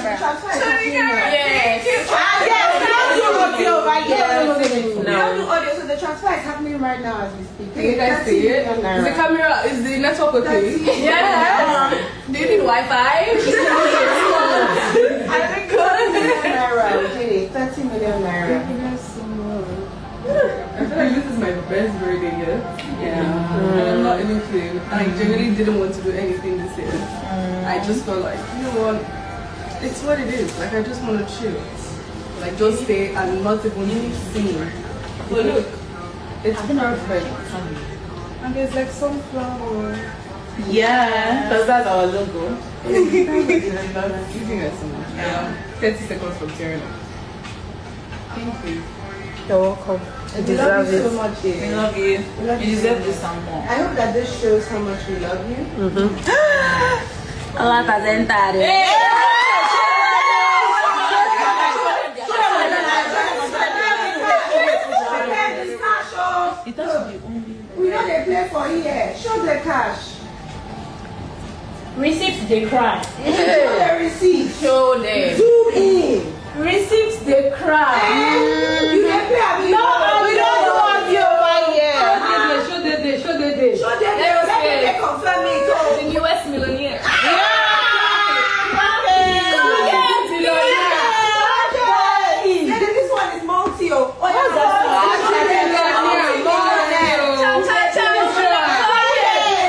camera. Yes. No. Audio, so the transfer is happening right now as we speak. Can you guys see it? Is the camera, is the network okay? Yeah. Do you need Wi-Fi? 30 million naira. I feel like this is my best birthday yet. Yeah. And I'm not even kidding. I genuinely didn't want to do anything this year. I just felt like, you know what? It's what it is. Like, I just want to chill. Like, just stay and not even sing. But look, it's perfect. And there's like sunflower. Yeah, because that's our logo. You think that's so much. Yeah. 30 seconds from tearing off. Thank you. You're welcome. We love you so much. We love you. You deserve this and more. I hope that this shows how much we love you. Allah presentare. It has to be only. We know they play for here. Show the cash. Receipts they cry. Show the receipt. Show them. Zoom in.